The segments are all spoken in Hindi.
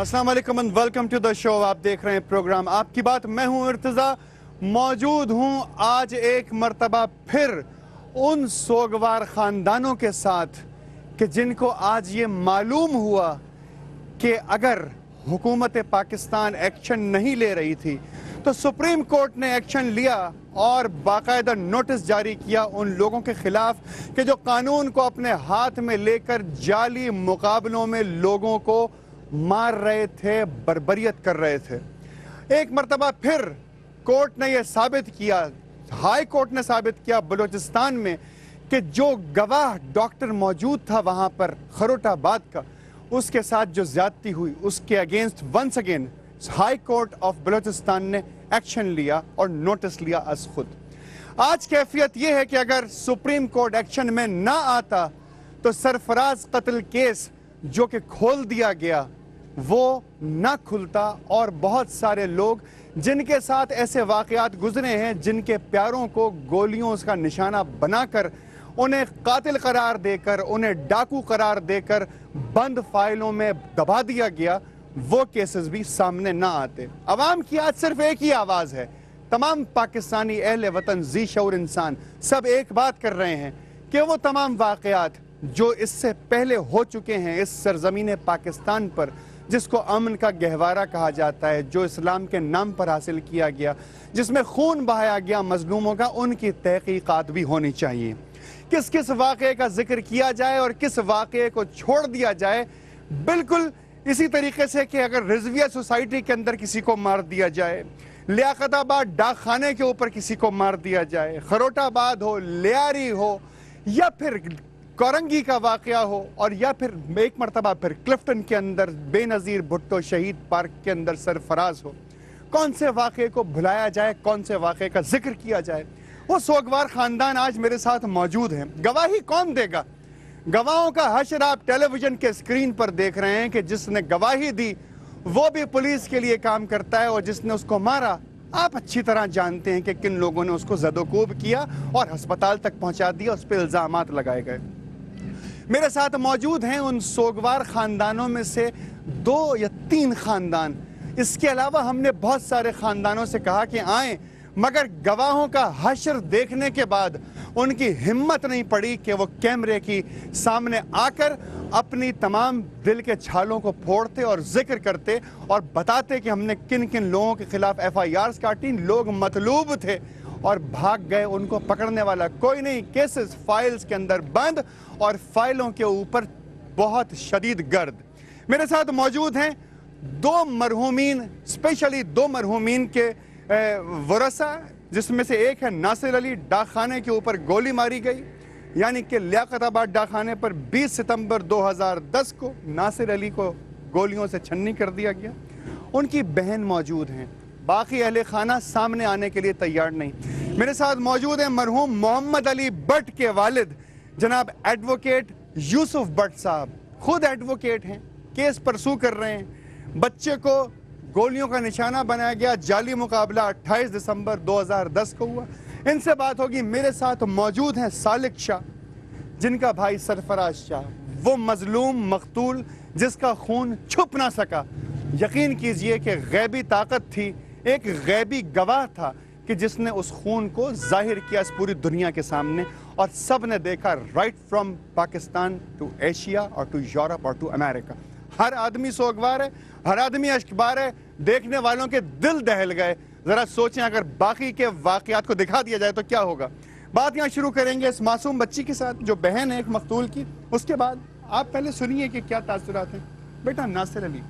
अस्सलाम वालेकुम and welcome to the show. आप देख रहे हैं प्रोग्राम आपकी बात। मैं हूं इर्तिजा, मौजूद हूं आज एक मर्तबा फिर उन सोगवार खानदानों के साथ कि जिनको आज ये मालूम हुआ कि अगर हुकूमत पाकिस्तान एक्शन नहीं ले रही थी तो सुप्रीम कोर्ट ने एक्शन लिया और बाकायदा नोटिस जारी किया उन लोगों के खिलाफ कि जो कानून को अपने हाथ में लेकर जाली मुकाबलों में लोगों को मार रहे थे, बर्बरियत कर रहे थे। एक मर्तबा फिर कोर्ट ने यह साबित किया, हाई कोर्ट ने साबित किया बलूचिस्तान में कि जो गवाह डॉक्टर मौजूद था वहां पर खरोटाबाद का, उसके साथ जो ज्यादती हुई उसके against once again high court of Balochistan ने एक्शन लिया और नोटिस लिया अज खुद। आज कैफियत यह है कि अगर सुप्रीम कोर्ट एक्शन में ना आता तो सरफराज कत्ल केस जो कि खोल दिया गया वो ना खुलता और बहुत सारे लोग जिनके साथ ऐसे वाकयात गुजरे हैं, जिनके प्यारों को गोलियों का निशाना बनाकर उन्हें कातिल करार देकर, उन्हें डाकू करार देकर बंद फाइलों में दबा दिया गया, वो केसेस भी सामने ना आते। अवाम की आज सिर्फ एक ही आवाज है, तमाम पाकिस्तानी अहले वतन जी शऊर इंसान सब एक बात कर रहे हैं कि वो तमाम वाकयात जो इससे पहले हो चुके हैं इस सरजमीन पाकिस्तान पर, जिसको अमन का गहवारा कहा जाता है, जो इस्लाम के नाम पर हासिल किया गया, जिसमें खून बहाया गया मजलूमों का, उनकी तहकीकात भी होनी चाहिए। किस किस वाक़े का जिक्र किया जाए और किस वाक़े को छोड़ दिया जाए। बिल्कुल इसी तरीके से कि अगर रिजविया सोसाइटी के अंदर किसी को मार दिया जाए, लियाकताबाद डाक खाने के ऊपर किसी को मार दिया जाए, खरोटाबाद हो, लियारी हो, या फिर कोरंगी का वाकया हो, और या फिर एक मरतबा फिर क्लिफ्टन के अंदर बेनज़ीर भुट्टो शहीद पार्क के अंदर सरफराज हो, कौन से वाक़े को भुलाया जाए, कौन से वाक़े का जिक्र किया जाए। वो सोगवार खानदान आज मेरे साथ मौजूद हैं। गवाही कौन देगा? गवाहों का हश्र आप टेलीविजन के स्क्रीन पर देख रहे हैं कि जिसने गवाही दी वो भी पुलिस के लिए काम करता है और जिसने उसको मारा आप अच्छी तरह जानते हैं कि किन लोगों ने उसको ज़दोकोब किया और अस्पताल तक पहुंचा दिया, उस पर इल्ज़ामात लगाए गए। मेरे साथ मौजूद हैं उन सोगवार खानदानों में से 2 या 3 खानदान। इसके अलावा हमने बहुत सारे खानदानों से कहा कि आए, मगर गवाहों का हश्र देखने के बाद उनकी हिम्मत नहीं पड़ी कि वो कैमरे की सामने आकर अपनी तमाम दिल के छालों को फोड़ते और जिक्र करते और बताते कि हमने किन किन लोगों के खिलाफ FIRs काटी। लोग मतलूब थे और भाग गए, उनको पकड़ने वाला कोई नहीं। केसेस फाइल्स के अंदर बंद और फाइलों के ऊपर बहुत शदीद गर्द। मेरे साथ मौजूद हैं 2 मरहूमीन, स्पेशली 2 मरहूमीन के वरसा, जिसमें से एक है नासिर अली। डाकखाने के ऊपर गोली मारी गई, यानी कि लियाकताबाद डाकखाने पर 20 सितंबर 2010 को नासिर अली को गोलियों से छन्नी कर दिया गया। उनकी बहन मौजूद हैं, बाकी अहले खाना सामने आने के लिए तैयार नहीं। मेरे साथ मौजूद हैं मरहूम मोहम्मद अली भट्ट के वालिद जनाब एडवोकेट यूसुफ भट्ट साहब, खुद एडवोकेट हैं, केस परसू कर रहे हैं। बच्चे को गोलियों का निशाना बनाया गया, जाली मुकाबला 28 दिसंबर 2010 को हुआ। इनसे बात होगी। मेरे साथ मौजूद हैं सालिक शाह, जिनका भाई सरफराज शाह, वो मजलूम मकतूल जिसका खून छुप ना सका। यकीन कीजिए कि गैबी ताकत थी, एक गैबी गवाह था कि जिसने उस खून को जाहिर किया इस पूरी दुनिया के सामने, और सब ने देखा, right from Pakistan to Asia और टू यूरोप और टू अमेरिका। हर आदमी सोगवार है, हर आदमी अश्कबार है, देखने वालों के दिल दहल गए। जरा सोचें अगर बाकी के वाकयात को दिखा दिया जाए तो क्या होगा। बात यहाँ शुरू करेंगे इस मासूम बच्ची के साथ जो बहन है एक मकतूल की, उसके बाद आप पहले सुनिए कि क्या तासुरात हैं। बेटा नासिर अली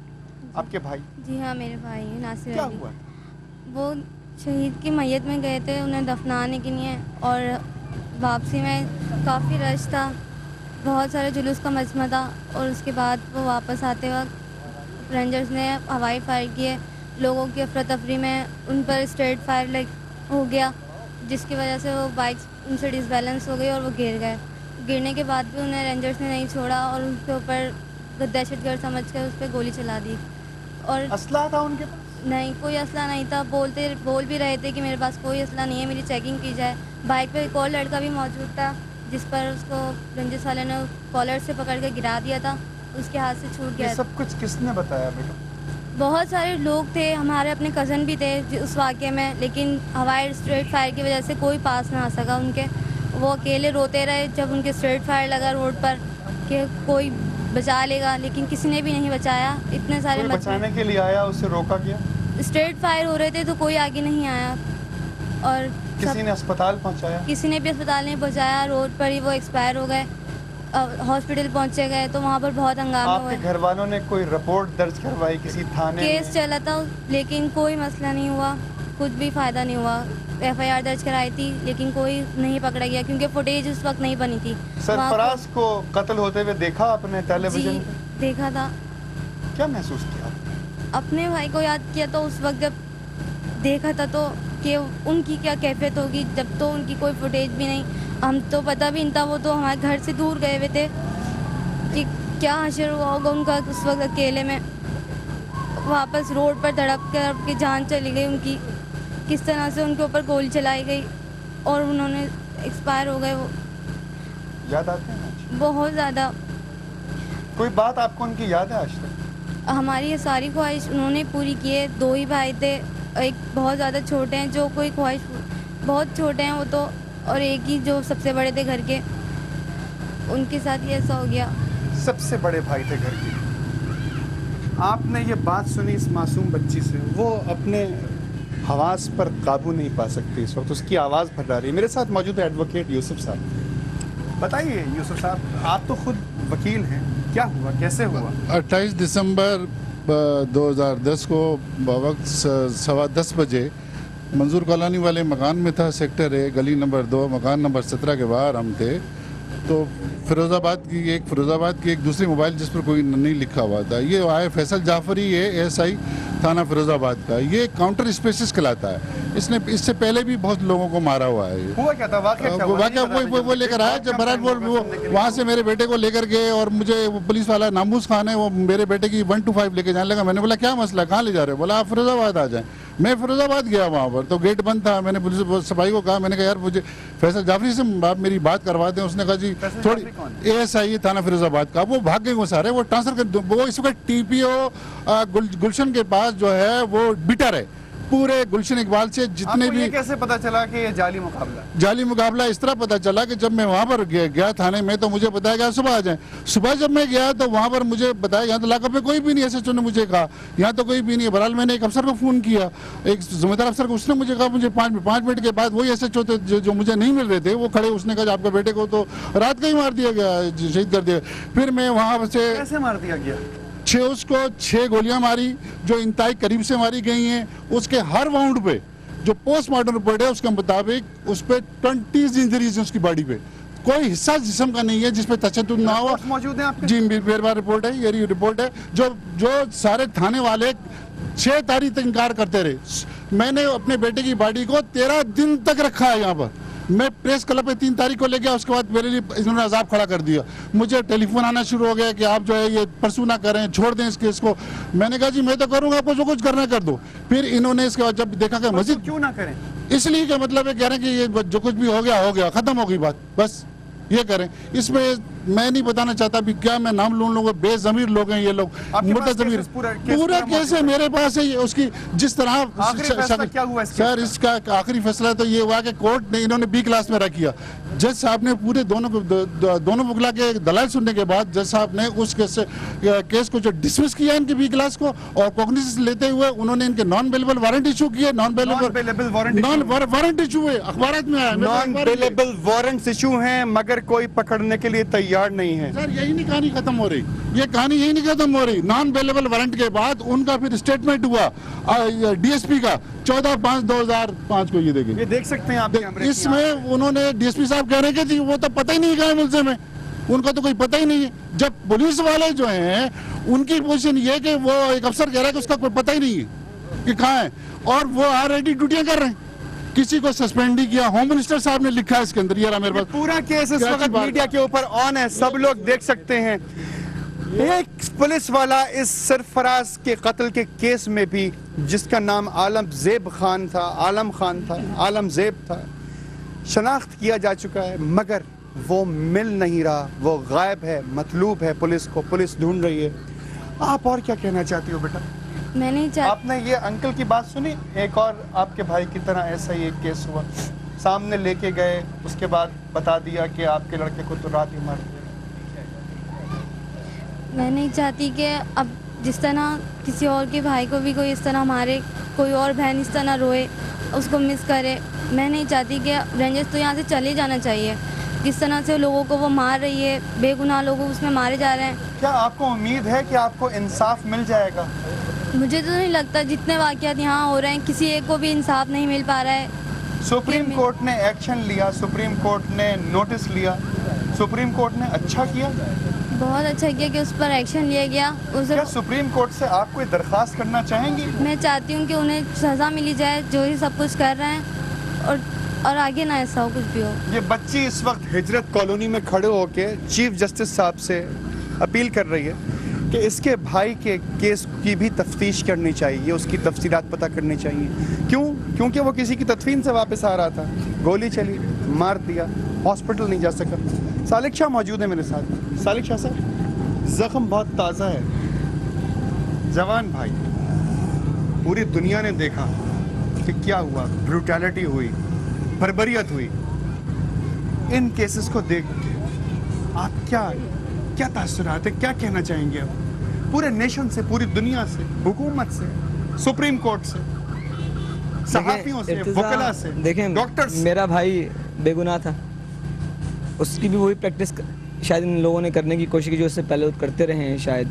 आपके भाई? जी हाँ, मेरे भाई हैं नासिर अली। क्या हुआ? वो शहीद की मैयत में गए थे उन्हें दफनाने के लिए, और वापसी में काफ़ी रश था, बहुत सारे जुलूस का मजमा था, और उसके बाद वो वापस आते वक्त रेंजर्स ने हवाई फायर किए। लोगों की अफरा तफरी में उन पर स्ट्रेट फायर हो गया, जिसकी वजह से वो बाइक उनसे डिसबैलेंस हो गई और वो गिर गए। गिरने के बाद भी उन्हें रेंजर्स ने नहीं छोड़ा और उनके ऊपर दहशतगर्द समझ कर उस पर गोली चला दी। और असला था उनके पास? नहीं, कोई असला नहीं था। बोल भी रहे थे कि मेरे पास कोई असला नहीं है, मेरी चेकिंग की जाए। बाइक पे एक और लड़का भी मौजूद था जिस पर उसको रंजिश वाले ने कॉलर से पकड़ के गिरा दिया था, उसके हाथ से छूट गया। ये सब कुछ किसने बताया बेटा? बहुत सारे लोग थे, हमारे अपने कज़न भी थे उस वाक़े में, लेकिन हवाई स्ट्रेट फायर की वजह से कोई पास ना आ सका उनके। वो अकेले रोते रहे जब उनके स्ट्रेट फायर लगा रोड पर कि कोई बचा लेगा, लेकिन किसी ने भी नहीं बचाया। इतने सारे कोई बचाने के लिए आया, उसे रोका गया? स्ट्रेट फायर हो रहे थे तो कोई आगे नहीं आया, और किसी ने अस्पताल पहुंचाया? किसी ने भी अस्पताल नहीं पहुंचाया। रोड पर ही वो एक्सपायर हो गए। हॉस्पिटल पहुंचे गए तो वहाँ पर बहुत हंगामा हुआ। आपके घर वालों ने कोई रिपोर्ट दर्ज करवाई किसी थाने में? केस चला था लेकिन कोई मसला नहीं हुआ, कुछ भी फ़ायदा नहीं हुआ। FIR दर्ज कराई थी लेकिन कोई नहीं पकड़ा गया क्योंकि फुटेज उस वक्त नहीं बनी थी। सरफराज को कत्ल होते हुए देखा आपने टेलीविजन पे? देखा था। क्या महसूस किया? अपने भाई को याद किया तो उस वक्त जब देखा था तो कि उनकी क्या कैफियत होगी, जब तो उनकी कोई फुटेज भी नहीं, हम तो पता भी नहीं था, वो तो हमारे घर से दूर गए हुए थे, कि क्या हशर हुआ होगा उनका उस वक्त अकेले में। वापस रोड पर तड़प कर के जान चली गई उनकी, किस तरह से उनके ऊपर गोली चलाई गई और उन्होंने एक्सपायर हो गए। वो याद आते हैं? बहुत ज़्यादा। कोई बात आपको उनकी याद है आज तक? हमारी ये सारी ख्वाहिश उन्होंने पूरी की है। 2 ही भाई थे, एक बहुत ज़्यादा छोटे हैं जो कोई ख्वाहिश, बहुत छोटे हैं वो तो, और एक ही जो सबसे बड़े थे घर के, उनके साथ ये ऐसा हो गया। सबसे बड़े भाई थे घर के। आपने ये बात सुनी इस मासूम बच्ची से, वो अपने हवास पर काबू नहीं पा सकती इस वक्त, उसकी आवाज़ फटा रही है। मेरे साथ मौजूद है एडवोकेट यूसुफ साहब। बताइए यूसुफ साहब, आप तो खुद वकील हैं, क्या हुआ, कैसे हुआ? 28 दिसंबर 2010 को वक्त 10:15 बजे मंजूर कॉलोनी वाले मकान में था, सेक्टर 1 गली नंबर 2 मकान नंबर 17 के बाहर हम थे। तो फिरोज़ाबाद की एक दूसरी मोबाइल जिस पर कोई नहीं लिखा हुआ था, ये आए फैसल जाफरी, ये SI थाना फिरोज़ाबाद का, ये काउंटर स्पेसिस्ट कहलाता है। इसने इससे पहले भी बहुत लोगों को मारा हुआ है। हुआ क्या था? वाक़या वो लेकर आया जब बरात वो वहाँ से मेरे बेटे को लेकर गए, और मुझे वो पुलिस वाला नामूस खान है, वो मेरे बेटे की 1 to 5 लेके जाने लगा। मैंने बोला क्या मसला, कहाँ ले जा रहे हो? बोला आप फिरोज़ाबाद आ जाएं। मैं फिरोज़ाबाद गया, वहाँ पर तो गेट बंद था। मैंने पुलिस सिपाही को कहा, मैंने कहा यार मुझे फैसल जाफरी से आप मेरी बात करवा दें। उसने कहा जी थोड़ी, ASI थाना फिरोज़ाबाद का। वो भाग गए वो सारे, वो ट्रांसफर कर, वो इस वक्त TPO गुलशन के पास जो है वो बिटर है पूरे गुलशन इकबाल से जितने भी। कैसे पता चला कि ये जाली मुकाबला? इस तरह पता चला कि जब मैं वहाँ पर गया थाने में तो मुझे बताया गया सुबह आ जाए। सुबह जब मैं गया तो वहाँ पर मुझे बताया यहाँ तो लाकअप में कोई भी नहीं, SHO ने मुझे कहा यहाँ तो कोई भी नहीं है। बहरहाल मैंने एक अफसर को फ़ोन किया, एक जिम्मेदार अफसर को, उसने मुझे कहा मुझे 5 मिनट के बाद वही SHO थे जो मुझे नहीं मिल रहे थे, वो खड़े, उसने कहा आपके बेटे को तो रात का ही मार दिया गया, शहीद कर दिया। फिर मैं वहाँ से, कैसे मार दिया गया? उसको 6 गोलियां मारी जो इंतहाई करीब से मारी गई हैं। उसके हर वाउंड पे जो पोस्टमार्टम रिपोर्ट है उसके मुताबिक उस पे 20 इंजरीज है उसकी बॉडी पे, कोई हिस्सा जिस्म का नहीं है जिसपे तशद्दुद ना हो। मौजूद है आपके? जी मेरे पास रिपोर्ट है, ये रिपोर्ट है। जो सारे थाने वाले 6 तारीख तक इनकार करते रहे। मैंने अपने बेटे की बॉडी को 13 दिन तक रखा है यहाँ पर। मैं प्रेस क्लब पे 3 तारीख को ले गया, उसके बाद मेरे लिए इन्होंने अजाब खड़ा कर दिया। मुझे टेलीफोन आना शुरू हो गया कि आप जो है ये परसू ना करें, छोड़ दें इस केस को। मैंने कहा जी मैं तो करूंगा, आपको जो कुछ करना कर दो। फिर इन्होंने इसके बाद जब देखा कि मस्जिद, क्यों ना करें, इसलिए कि मतलब है कह रहे हैं कि ये जो कुछ भी हो गया खत्म हो गई बात, बस ये करें। इसमें मैं नहीं बताना चाहता भी क्या मैं नाम लूँ, लोग बेजमीर लोग हैं ये लोग, मुतजमीर। पूरा केस है मेरे पास है, उसकी जिस तरह क्या हुआ सर, इसका आखिरी फैसला तो ये हुआ कि कोर्ट ने, इन्होंने B क्लास में रखा। जज साहब ने पूरे दोनों मुगला के दलाल सुनने के बाद जज साहब ने उस केस को जो डिसमिस किया इनके B क्लास को, और कॉग्निजेंस लेते हुए उन्होंने इनके नॉन बेलेबल वारंट इशू किए। नॉन बेलेबल वारंट इशू हुए, अखबार में आया नॉन बेलेबल वारंट इशू हैं, मगर कोई पकड़ने के लिए तैयार नहीं है। सर यही नहीं कहानी खत्म हो रही, ये कहानी यही नहीं खत्म हो रही। नॉन बेलेबल वारंट के बाद उनका फिर स्टेटमेंट हुआ DSP का 14/5/2005 को। ये देख सकते हैं आप, इसमें उन्होंने DSP साहब कह रहे हैं कि वो तो पता ही नहीं कहा है मुल्ज़िम है, उनका तो कोई पता ही नहीं है। जब पुलिस वाले जो हैं उनकी पोजीशन ये है कि वो एक अफसर कह रहा है कि उसका कोई पता ही नहीं है कि कहाँ है, और वो ऑलरेडी ड्यूटियां कर रहे हैं। किसी को सस्पेंड नहीं किया। होम मिनिस्टर साहब ने लिखा है इसके अंदर, ये मेरे पास पूरा केस इस वक्त मीडिया के ऊपर ऑन है, सब लोग देख सकते हैं। एक पुलिस वाला इस सरफराज के कत्ल के केस में भी, जिसका नाम आलमजेब था, शनाख्त किया जा चुका है, मगर वो मिल नहीं रहा, वो गायब है, मतलूब है पुलिस को, पुलिस ढूंढ रही है। आप और क्या कहना चाहती हो बेटा? मैं नहीं चाहती। आपने ये अंकल की बात सुनी, एक और आपके भाई की तरह ऐसा ही एक केस हुआ, सामने लेके गए, उसके बाद बता दिया कि आपके लड़के को तो रात ही मार दिया। मैं नहीं चाहती कि अब जिस तरह किसी और के भाई को भी कोई इस तरह मारे, कोई और बहन इस तरह रोए, उसको मिस करे। मैं नहीं चाहती कि रंजिश तो यहाँ से चले जाना चाहिए। जिस तरह से लोगों को वो मार रही है, बेगुनाह लोगों उसमें मारे जा रहे हैं। क्या आपको उम्मीद है कि आपको इंसाफ मिल जाएगा? मुझे तो नहीं लगता, जितने वाक़यात यहाँ हो रहे हैं किसी एक को भी इंसाफ नहीं मिल पा रहा है। सुप्रीम कोर्ट ने एक्शन लिया, सुप्रीम कोर्ट ने नोटिस लिया, सुप्रीम कोर्ट ने अच्छा किया, बहुत अच्छा किया कि उस पर एक्शन लिया गया। क्या सुप्रीम कोर्ट से आप कोई दरख्वास्त करना चाहेंगी? मैं चाहती हूँ कि उन्हें सज़ा मिली जाए जो ये सब कुछ कर रहे हैं, और आगे ना ऐसा हो कुछ भी हो। ये बच्ची इस वक्त हिजरत कॉलोनी में खड़े होके चीफ जस्टिस साहब से अपील कर रही है कि इसके भाई के केस की भी तफ्तीश करनी चाहिए, उसकी तफसीलात पता करनी चाहिए। क्यों? क्योंकि वो किसी की तदफीन से वापस आ रहा था, गोली चली, मार दिया, हॉस्पिटल नहीं जा सका। सालिक शाह मौजूद है मेरे साथ। सालिक शाह साहब, ज़ख्म बहुत ताज़ा है, जवान भाई, पूरी दुनिया ने देखा कि क्या हुआ, ब्रूटैलिटी हुई, बर्बरियत हुई। इन केसेस को देख के आप क्या तासुरात है, क्या कहना चाहेंगे आप पूरे नेशन से, पूरी दुनिया से, हुकूमत से, सुप्रीम कोर्ट से, सहाफियों से, वकला से, देखें डॉक्टर्स? मेरा भाई बेगुनाह था, उसकी भी वही प्रैक्टिस शायद इन लोगों ने करने की कोशिश की जो इससे पहले करते रहे हैं। शायद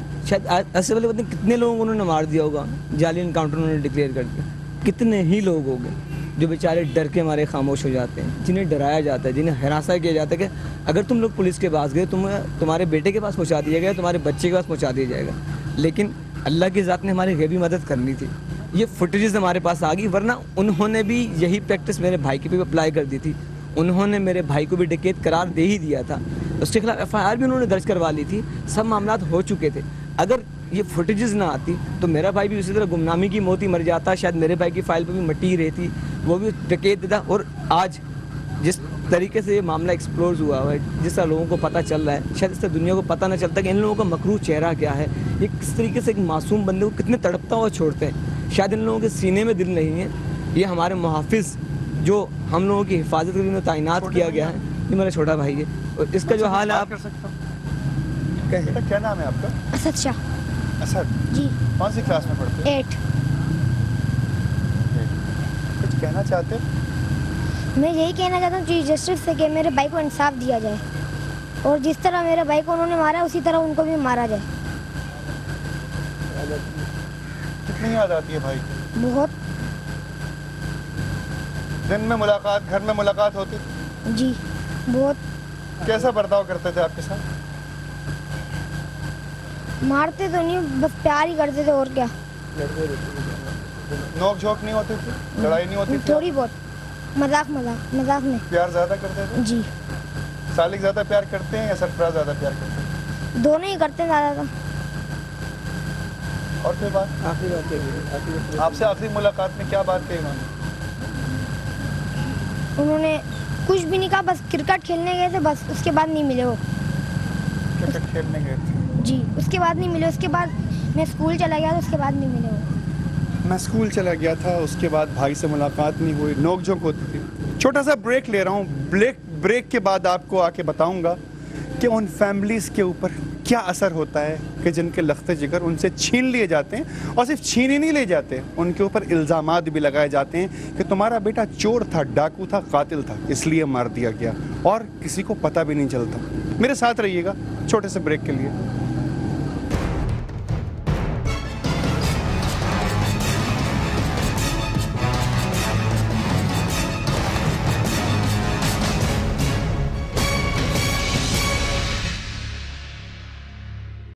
ऐसे वाले पता नहीं कितने लोगों को उन्होंने मार दिया होगा, जाली इनकाउंटर उन्होंने डिक्लेयर कर दिया। कितने ही लोग हो गए जो बेचारे डर के मारे खामोश हो जाते हैं, जिन्हें डराया जाता है, जिन्हें हरासा किया जाता है कि अगर तुम लोग पुलिस के पास गए तुम्हारे बेटे के पास पहुंचा दिया गया, तुम्हारे बच्चे के पास पहुंचा दिया जाएगा। लेकिन अल्लाह की ज़ात ने हमारी गैबी मदद करनी थी, ये फुटेजेस हमारे पास आ गई, वरना उन्होंने भी यही प्रैक्टिस मेरे भाई की भी अप्लाई कर दी थी। उन्होंने मेरे भाई को भी डकैत करार दे ही दिया था, उसके खिलाफ FIR भी उन्होंने दर्ज करवा ली थी, सब मामला हो चुके थे। अगर ये फुटेजेस ना आती तो मेरा भाई भी उसी तरह गुमनामी की मौत ही मर जाता, शायद मेरे भाई की फाइल पर भी मट्टी ही रहती, वो भी डकैत देता। और आज जिस तरीके से ये मामला एक्सप्लोर हुआ है, जिस तरह लोगों को पता चल रहा है, शायद इससे दुनिया को पता ना चलता कि इन लोगों का मकरूह चेहरा क्या है, ये किस तरीके से एक मासूम बंदे को कितने तड़पता हुआ छोड़ते हैं। शायद इन लोगों के सीने में दिल नहीं है। ये हमारे मुहाफिज जो हम लोगों की हिफाजत के लिए तैनात किया गया है, ये मेरा छोटा भाई है, और इसका जो हाल है आप कर सकता हूं? क्या नाम है आपका? असद शाह। असद जी। कौन सी क्लास में पढ़ते हैं? 8। कुछ कहना चाहते हैं? मैं यही कहना चाहता हूँ चीफ जस्टिस से कि मेरे भाई को इंसाफ दिया जाए, और जिस तरह मेरे भाई को उन्होंने मारा उसी तरह उनको भी मारा जाए। कितनी याद आती है भाई? बहुत। दिन में मुलाकात, घर में मुलाकात होती? जी बहुत। कैसा बर्ताव करते थे आपके साथ? मारते तो नहीं, बस प्यार ही करते थे, और क्या। नोक झोंक नहीं होती थी, लड़ाई नहीं होती थी? थोड़ी बहुत, मजाक में। प्यार ज्यादा करते थे? जी। सालिक ज्यादा प्यार करते हैं या सरफराज ज्यादा प्यार करते हैं? दोनों ही करते हैं ज़्यादा तो। और कोई बात? आपसे आखिरी मुलाकात में क्या बात कही उन्होंने? उन्होंने कुछ भी नहीं कहा, बस क्रिकेट खेलने गए थे, बस उसके बाद नहीं मिले वो। क्रिकेट खेलने गए थे? जी, उसके बाद नहीं मिले। उसके बाद मैं स्कूल चला गया तो उसके बाद नहीं मिले वो। मैं स्कूल चला गया था, उसके बाद भाई से मुलाकात नहीं हुई, नोक झोंक होती थी। छोटा सा ब्रेक ले रहा हूँ, ब्रेक के बाद आपको आके बताऊंगा कि उन फैमिलीज़ के ऊपर क्या असर होता है कि जिनके लख्ते जिगर उनसे छीन लिए जाते हैं, और सिर्फ छीन ही नहीं ले जाते, उनके ऊपर इल्ज़ामात भी लगाए जाते हैं कि तुम्हारा बेटा चोर था, डाकू था, कातिल था, इसलिए मार दिया गया, और किसी को पता भी नहीं चलता। मेरे साथ रहिएगा छोटे से ब्रेक के लिए।